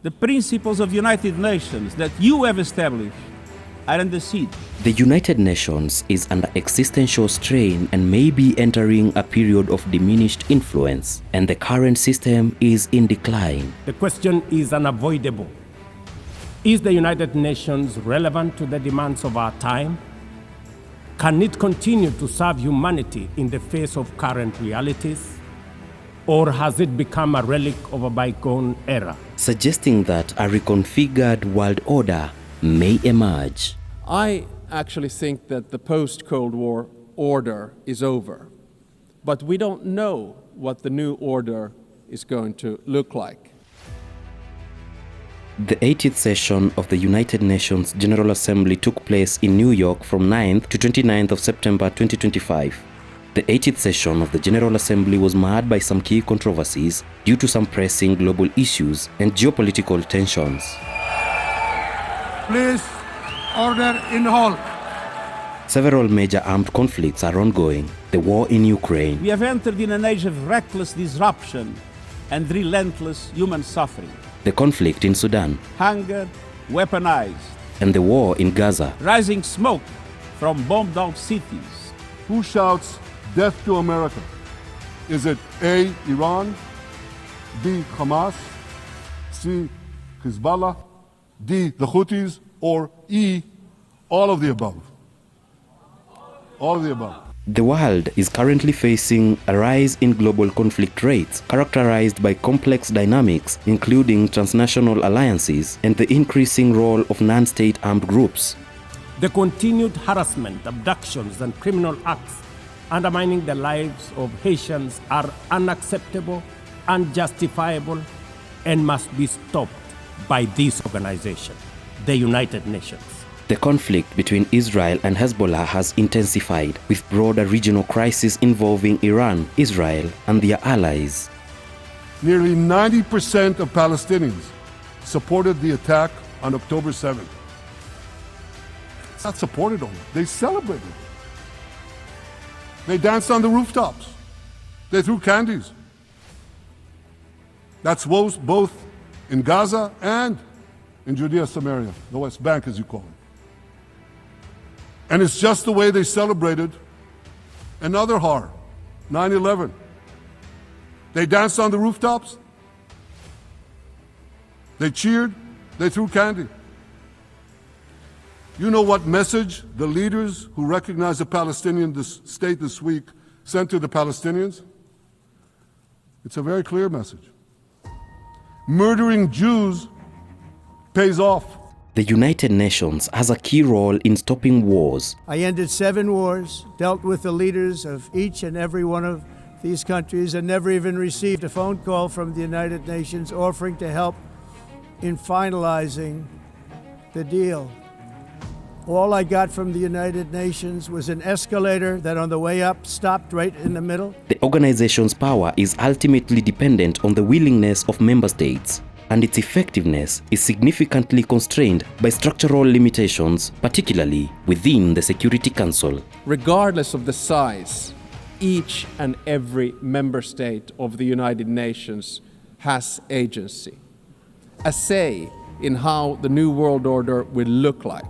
The principles of United Nations that you have established are in the siege. The United Nations is under existential strain and may be entering a period of diminished influence, and the current system is in decline. The question is unavoidable. Is the United Nations relevant to the demands of our time? Can it continue to serve humanity in the face of current realities? Or has it become a relic of a bygone era? Suggesting that a reconfigured world order may emerge. I actually think that the post-Cold War order is over, but we don't know what the new order is going to look like. The 80th session of the United Nations General Assembly took place in New York from 9th to 29th of September 2025. The 80th session of the General Assembly was marred by some key controversies due to some pressing global issues and geopolitical tensions. Please, order in hall. Several major armed conflicts are ongoing. The war in Ukraine. We have entered in an age of reckless disruption and relentless human suffering. The conflict in Sudan. Hunger, weaponized. And the war in Gaza. Rising smoke from bombed-out cities. Who shouts death to America? Is it A, Iran, B, Hamas, C, Hezbollah, D, the Houthis, or E, all of the above? All of the above. The world is currently facing a rise in global conflict rates, characterized by complex dynamics, including transnational alliances and the increasing role of non-state armed groups. The continued harassment, abductions, and criminal acts undermining the lives of Haitians are unacceptable, unjustifiable, and must be stopped by this organization, the United Nations. The conflict between Israel and Hezbollah has intensified, with broader regional crises involving Iran, Israel, and their allies. Nearly 90% of Palestinians supported the attack on October 7th. It's not supported only, they celebrated. They danced on the rooftops. They threw candies. That's both in Gaza and in Judea, Samaria, the West Bank as you call it. And it's just the way they celebrated another horror, 9/11. They danced on the rooftops. They cheered. They threw candy. You know what message the leaders who recognize the Palestinian state this week sent to the Palestinians? It's a very clear message. Murdering Jews pays off. The United Nations has a key role in stopping wars. I ended 7 wars, dealt with the leaders of each and every one of these countries, and never even received a phone call from the United Nations offering to help in finalizing the deal. All I got from the United Nations was an escalator that on the way up stopped right in the middle. The organization's power is ultimately dependent on the willingness of member states, and its effectiveness is significantly constrained by structural limitations, particularly within the Security Council. Regardless of the size, each and every member state of the United Nations has agency, a say in how the new world order will look like.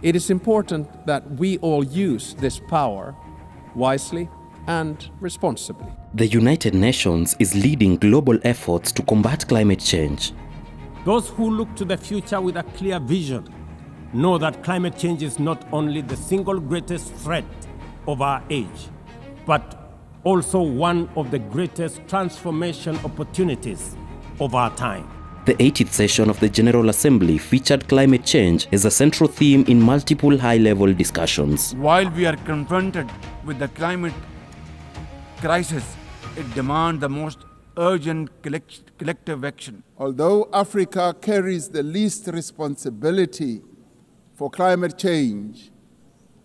It is important that we all use this power wisely and responsibly. The United Nations is leading global efforts to combat climate change. Those who look to the future with a clear vision know that climate change is not only the single greatest threat of our age, but also one of the greatest transformation opportunities of our time. The 80th session of the General Assembly featured climate change as a central theme in multiple high-level discussions. While we are confronted with the climate crisis, it demands the most urgent collective action. Although Africa carries the least responsibility for climate change,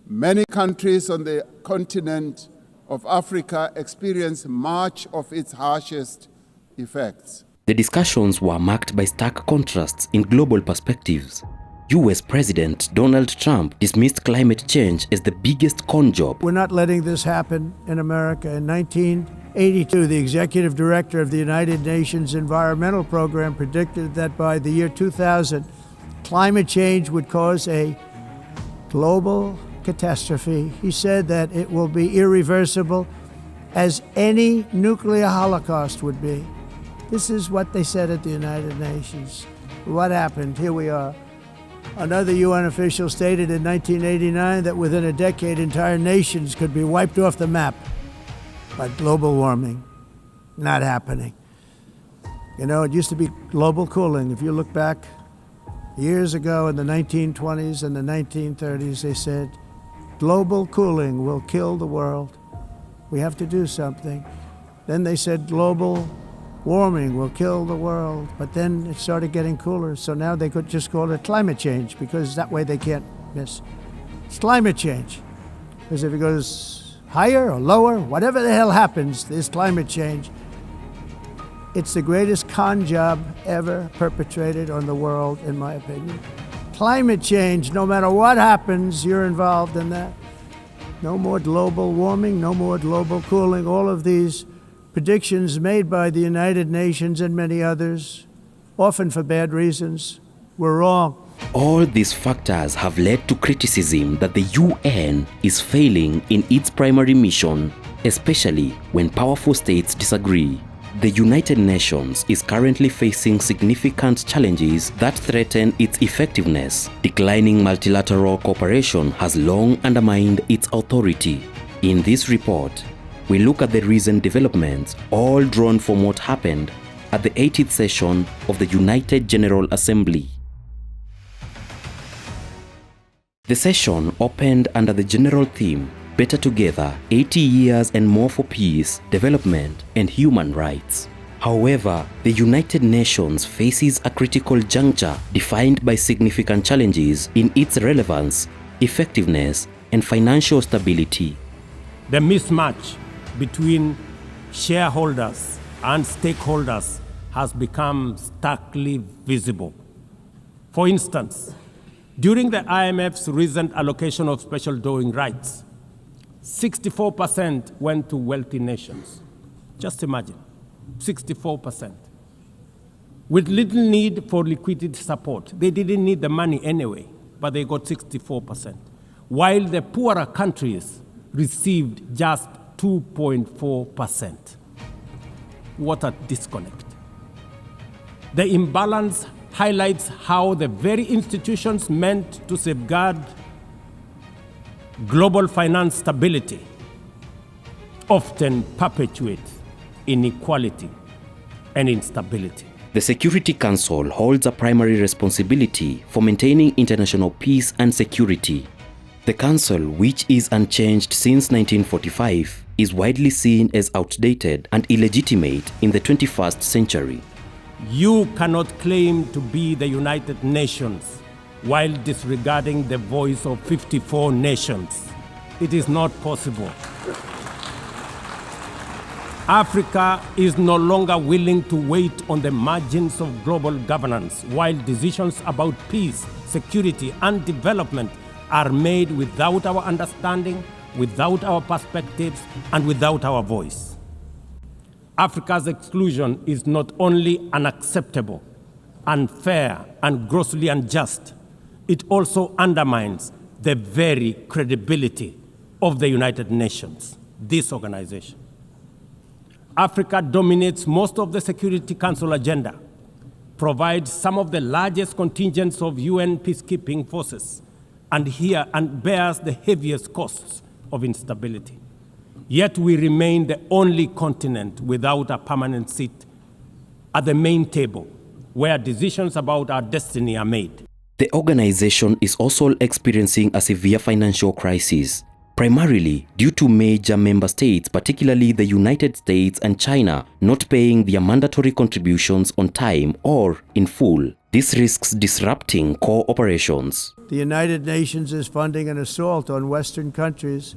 many countries on the continent of Africa experience much of its harshest effects. The discussions were marked by stark contrasts in global perspectives. US President Donald Trump dismissed climate change as the biggest con job. We're not letting this happen in America. In 1982, the executive director of the United Nations Environmental Program predicted that by the year 2000, climate change would cause a global catastrophe. He said that it will be irreversible, as any nuclear holocaust would be. This is what they said at the United Nations. What happened? Here we are. Another UN official stated in 1989 that within a decade, entire nations could be wiped off the map by global warming. Not happening. You know, it used to be global cooling. If you look back years ago in the 1920s and the 1930s, they said, global cooling will kill the world. We have to do something. Then they said global warming will kill the world, but then it started getting cooler, so now they could just call it climate change, because that way they can't miss. It's climate change, because if it goes higher or lower, whatever the hell happens, there's climate change. It's the greatest con job ever perpetrated on the world, in my opinion. Climate change, no matter what happens, you're involved in that. No more global warming, no more global cooling, all of these predictions made by the United Nations and many others, often for bad reasons, were wrong. All these factors have led to criticism that the UN is failing in its primary mission, especially when powerful states disagree. The United Nations is currently facing significant challenges that threaten its effectiveness. Declining multilateral cooperation has long undermined its authority. In this report, we look at the recent developments, all drawn from what happened at the 80th session of the United General Assembly. The session opened under the general theme, Better Together, 80 Years and More for Peace, Development and Human Rights. However, the United Nations faces a critical juncture defined by significant challenges in its relevance, effectiveness, and financial stability. The mismatch between shareholders and stakeholders has become starkly visible. For instance, during the IMF's recent allocation of special drawing rights, 64% went to wealthy nations. Just imagine, 64%. With little need for liquidity support. They didn't need the money anyway, but they got 64%. While the poorer countries received just 2.4%. What a disconnect. The imbalance highlights how the very institutions meant to safeguard global finance stability often perpetuate inequality and instability. The Security Council holds a primary responsibility for maintaining international peace and security. The Council, which is unchanged since 1945, is widely seen as outdated and illegitimate in the 21st century. You cannot claim to be the United Nations while disregarding the voice of 54 nations. It is not possible. Africa is no longer willing to wait on the margins of global governance while decisions about peace, security, and development are made without our understanding, without our perspectives, and without our voice. Africa's exclusion is not only unacceptable, unfair, and grossly unjust, it also undermines the very credibility of the United Nations, this organization. Africa dominates most of the Security Council agenda, provides some of the largest contingents of UN peacekeeping forces, and bears the heaviest costs of instability. Yet we remain the only continent without a permanent seat at the main table where decisions about our destiny are made. The organization is also experiencing a severe financial crisis, primarily due to major member states, particularly the United States and China, not paying their mandatory contributions on time or in full. This risks disrupting core operations. The United Nations is funding an assault on Western countries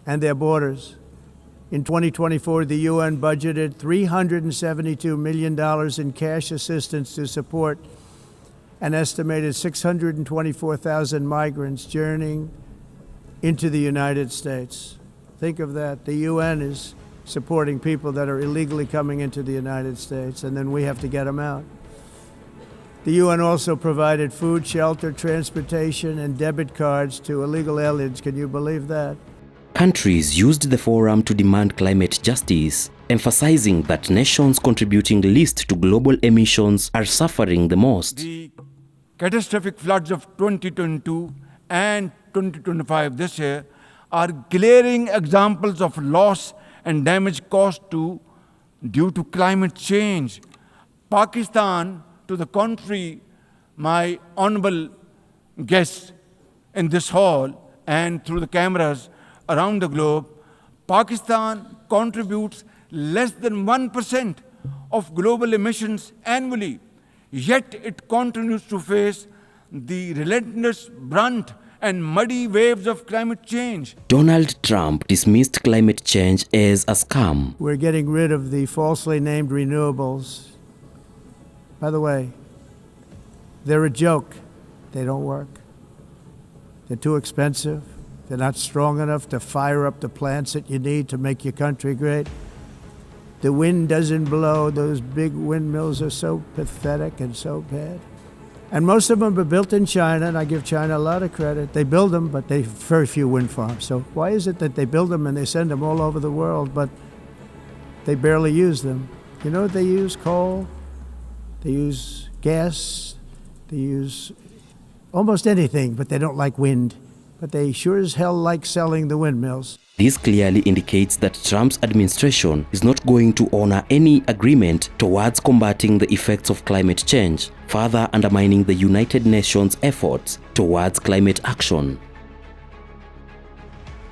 and their borders. In 2024, the UN budgeted $372 million in cash assistance to support an estimated 624,000 migrants journeying into the United States. Think of that. The UN is supporting people that are illegally coming into the United States, and then we have to get them out. The UN also provided food, shelter, transportation, and debit cards to illegal aliens. Can you believe that? Countries used the forum to demand climate justice, emphasizing that nations contributing least to global emissions are suffering the most. The catastrophic floods of 2022 and 2025 this year are glaring examples of loss and damage caused due to climate change. Pakistan, to the contrary, my honorable guests in this hall and through the cameras around the globe, Pakistan contributes less than 1% of global emissions annually, yet it continues to face the relentless brunt and muddy waves of climate change. Donald Trump dismissed climate change as a scam. We're getting rid of the falsely named renewables. By the way, they're a joke. They don't work. They're too expensive. They're not strong enough to fire up the plants that you need to make your country great. The wind doesn't blow. Those big windmills are so pathetic and so bad. And most of them are built in China, and I give China a lot of credit. They build them, but they have very few wind farms. So why is it that they build them and they send them all over the world, but they barely use them? You know what they use? Coal. They use gas. They use almost anything, but they don't like wind. But they sure as hell like selling the windmills. This clearly indicates that Trump's administration is not going to honor any agreement towards combating the effects of climate change, further undermining the United Nations' efforts towards climate action.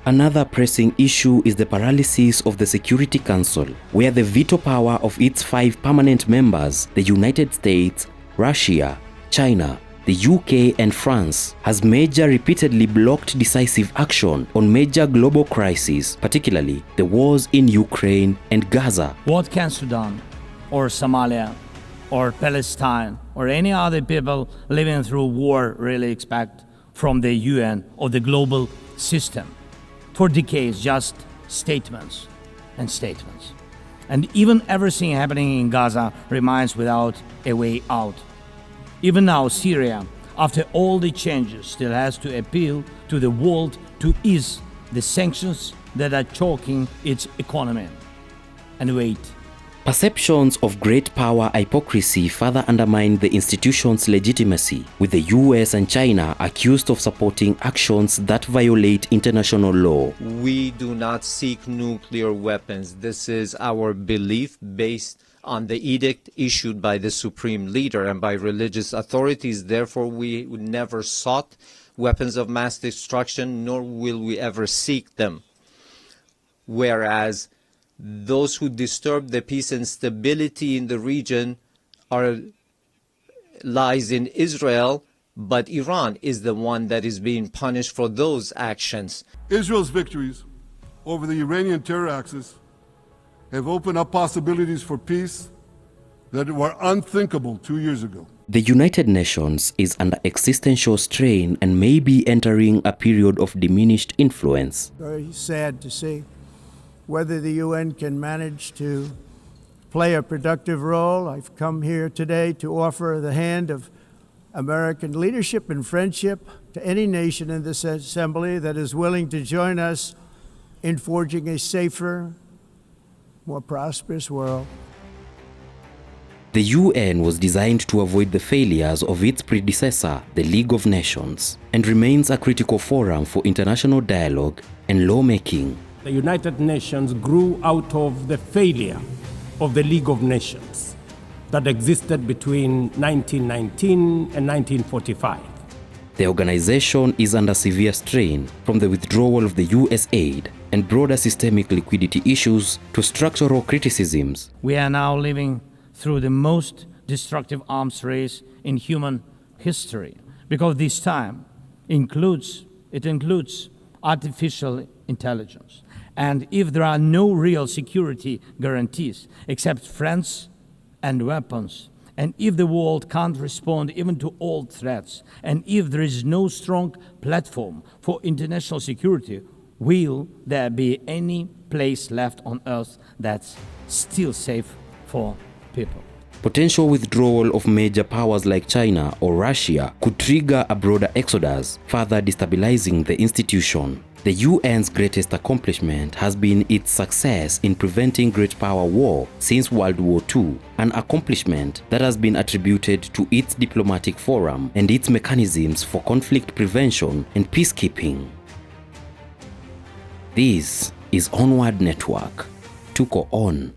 Another pressing issue is the paralysis of the Security Council, where the veto power of its 5 permanent members, the United States, Russia, China, the UK and France, has repeatedly blocked decisive action on major global crises, particularly the wars in Ukraine and Gaza. What can Sudan or Somalia or Palestine or any other people living through war really expect from the UN or the global system? For decades, just statements and statements. And even everything happening in Gaza remains without a way out. Even now, Syria, after all the changes, still has to appeal to the world to ease the sanctions that are choking its economy. And wait. Perceptions of great power hypocrisy further undermine the institution's legitimacy, with the US and China accused of supporting actions that violate international law. We do not seek nuclear weapons. This is our belief based on the edict issued by the supreme leader and by religious authorities. Therefore, we never sought weapons of mass destruction, nor will we ever seek them. Whereas those who disturb the peace and stability in the region lies in Israel, but Iran is the one that is being punished for those actions. Israel's victories over the Iranian terror axis have opened up possibilities for peace that were unthinkable 2 years ago. The United Nations is under existential strain and may be entering a period of diminished influence. Very sad to see whether the UN can manage to play a productive role. I've come here today to offer the hand of American leadership and friendship to any nation in this assembly that is willing to join us in forging a safer, more prosperous world. The UN was designed to avoid the failures of its predecessor, the League of Nations, and remains a critical forum for international dialogue and lawmaking. The United Nations grew out of the failure of the League of Nations that existed between 1919 and 1945. The organization is under severe strain from the withdrawal of the US aid and broader systemic liquidity issues to structural criticisms. We are now living through the most destructive arms race in human history, because this time includes artificial intelligence. And if there are no real security guarantees except friends and weapons, And if the world can't respond even to all threats, and if there is no strong platform for international security, will there be any place left on Earth that's still safe for people? Potential withdrawal of major powers like China or Russia could trigger a broader exodus, further destabilizing the institution. The UN's greatest accomplishment has been its success in preventing great power war since World War II, an accomplishment that has been attributed to its diplomatic forum and its mechanisms for conflict prevention and peacekeeping. This is Onward Network. Tuko On.